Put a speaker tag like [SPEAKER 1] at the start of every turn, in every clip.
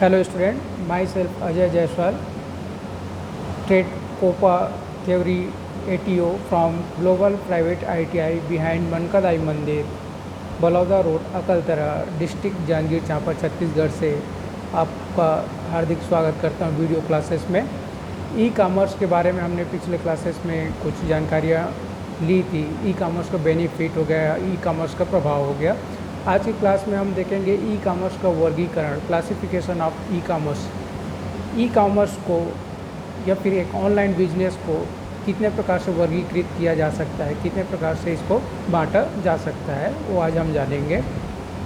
[SPEAKER 1] Hello student, myself Ajay Jaiswal, Trade Copa Theory ATO from Global Private ITI behind मनकादाई मंदिर, Baloda road, Akaltara, district Janjgir Champa, Chhattisgarh से आपका हार्दिक स्वागत करता हूं वीडियो क्लासेस में। ई कॉमर्स के बारे में हमने पिछले क्लासेस में कुछ जानकारियां ली थी। ई कॉमर्स का बेनिफिट हो गया, ई कॉमर्स का प्रभाव हो गया। आज की क्लास में हम देखेंगे ई कॉमर्स का वर्गीकरण, classification of e commerce. E commerce को या फिर एक ऑनलाइन बिजनेस को कितने प्रकार से वर्गीकृत किया जा सकता है, कितने प्रकार से इसको बांटा जा सकता है, वो आज हम जानेंगे।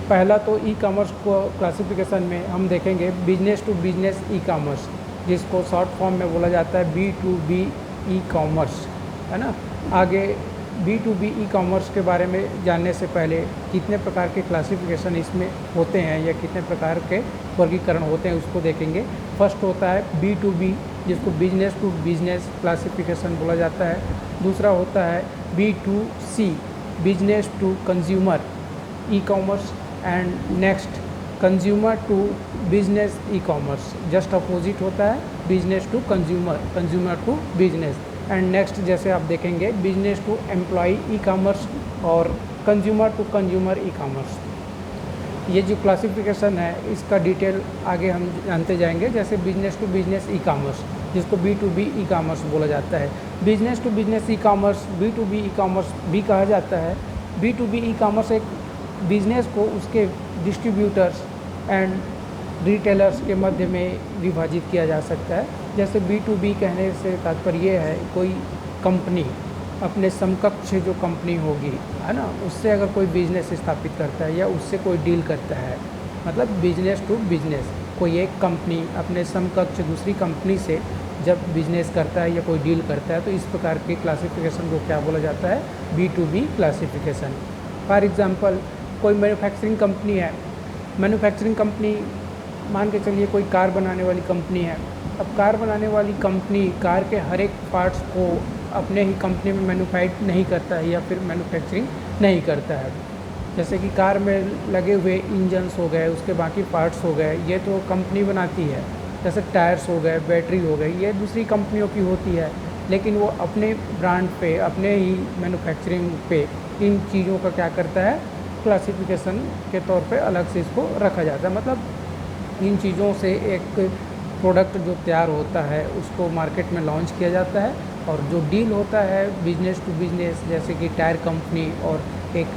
[SPEAKER 1] पहला तो ई कॉमर्स को क्लासिफिकेशन में हम देखेंगे business to business e commerce, जिसको शॉर्ट फॉर्म में बोला जाता है B2B ई कॉमर्स, है ना। आगे B2B ई कॉमर्स के बारे में जानने से पहले कितने प्रकार के क्लासिफिकेशन इसमें होते हैं या कितने प्रकार के वर्गीकरण होते हैं उसको देखेंगे। फर्स्ट होता है B2B, जिसको बिजनेस टू बिजनेस क्लासिफिकेशन बोला जाता है। दूसरा होता है B2C, business to consumer e commerce. And next consumer to business e commerce, just opposite होता है business to consumer, consumer to business. And next जैसे आप देखेंगे business to employ e commerce और consumer to consumer e commerce. ये जो classification है इसका डिटेल आगे हम जानते जाएंगे। जैसे business to business e commerce, जिसको B2B ई कॉमर्स बोला जाता है। Business to business e commerce B2B e commerce भी कहा जाता है। B2B ई कॉमर्स एक बिजनेस को उसके डिस्ट्रीब्यूटर्स एंड रिटेलर्स के मध्य में विभाजित किया जा सकता है। जैसे B2B कहने से तात्पर्य ये है, कोई कंपनी अपने समकक्ष जो कंपनी होगी, है ना, उससे अगर कोई बिजनेस स्थापित करता है या उससे कोई डील करता है, मतलब बिजनेस टू बिजनेस। कोई एक कंपनी अपने समकक्ष दूसरी कंपनी से जब बिजनेस करता है या कोई डील करता है, तो इस प्रकार के क्लासिफिकेशन को क्या बोला जाता है, B2B क्लासिफिकेशन। फॉर एग्ज़ाम्पल कोई मैन्युफैक्चरिंग कंपनी है। मैन्युफैक्चरिंग कंपनी मान के चलिए कोई कार बनाने वाली कंपनी है। अब कार बनाने वाली कंपनी कार के हर एक पार्ट्स को अपने ही कंपनी में मैन्युफैक्चर नहीं करता है या फिर मैन्युफैक्चरिंग नहीं करता है। जैसे कि कार में लगे हुए इंजन्स हो गए, उसके बाकी पार्ट्स हो गए, ये तो कंपनी बनाती है। जैसे टायर्स हो गए, बैटरी हो गई, ये दूसरी कंपनियों की होती है, लेकिन वो अपने ब्रांड पे, अपने ही मैन्युफैक्चरिंग पे इन चीज़ों का क्या करता है, क्लासिफिकेशन के तौर पे अलग से इसको रखा जाता है। मतलब इन चीज़ों से एक प्रोडक्ट जो तैयार होता है उसको मार्केट में लॉन्च किया जाता है। और जो डील होता है बिजनेस टू बिजनेस, जैसे कि टायर कंपनी और एक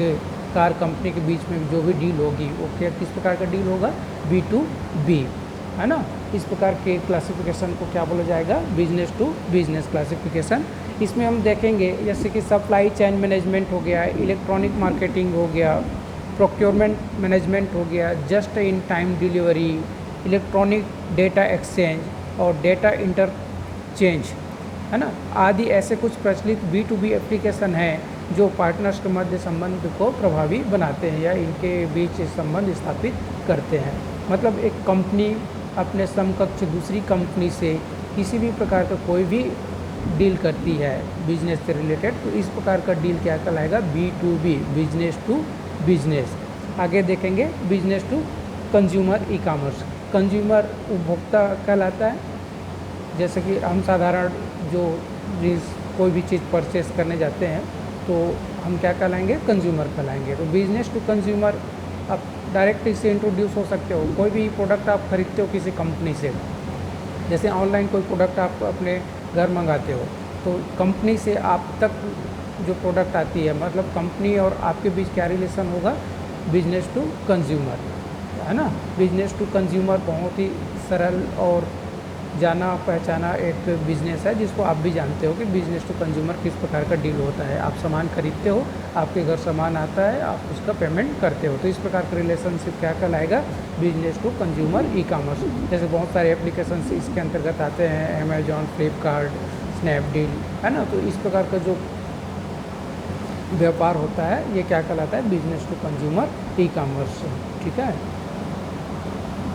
[SPEAKER 1] कार कंपनी के बीच में जो भी डील होगी वो क्या किस प्रकार का डील होगा, B2B, है ना। इस प्रकार के क्लासिफिकेशन को क्या बोला जाएगा, बिजनेस टू बिजनेस क्लासिफिकेशन। इसमें हम देखेंगे जैसे कि सप्लाई चेन मैनेजमेंट हो गया, इलेक्ट्रॉनिक मार्केटिंग हो गया, प्रोक्योरमेंट मैनेजमेंट हो गया, just in time delivery, electronic data exchange और डेटा इंटरचेंज, है ना, आदि ऐसे कुछ प्रचलित B2B एप्लीकेशन हैं जो पार्टनर्स के मध्य संबंध को प्रभावी बनाते हैं या इनके बीच संबंध स्थापित करते हैं। मतलब एक कंपनी अपने समकक्ष दूसरी कंपनी से किसी भी प्रकार का कोई भी डील करती है बिजनेस से रिलेटेड, तो इस प्रकार का डील क्या कहलाएगा, B2B, बिजनेस टू बिजनेस। आगे देखेंगे business to consumer e commerce. Consumer उपभोक्ता कहलाता है। जैसे कि हम साधारण जो कोई भी चीज़ परचेस करने जाते हैं तो हम क्या कहलाएंगे, कंज्यूमर कहलाएंगे। तो बिजनेस टू कंज्यूमर आप डायरेक्ट इससे इंट्रोड्यूस हो सकते हो। कोई भी प्रोडक्ट आप खरीदते हो किसी कंपनी से, जैसे ऑनलाइन कोई प्रोडक्ट आप अपने घर मंगाते हो, तो कंपनी से आप तक जो प्रोडक्ट आती है, मतलब कंपनी और आपके बीच क्या रिलेशन होगा, बिजनेस टू कंज्यूमर, है ना। बिजनेस टू कंज्यूमर बहुत ही सरल और जाना पहचाना एक बिज़नेस है, जिसको आप भी जानते हो कि बिज़नेस टू कंज्यूमर किस प्रकार का डील होता है। आप सामान खरीदते हो, आपके घर सामान आता है, आप उसका पेमेंट करते हो, तो इस प्रकार का रिलेशनशिप क्या कहलाएगा, business to consumer e commerce. जैसे बहुत सारे एप्लीकेशन इसके अंतर्गत आते हैं, अमेजॉन, फ्लिपकार्ट, स्नैपडील, है ना। तो इस प्रकार का जो व्यापार होता है ये क्या कहलाता है, business to consumer e commerce, ठीक है।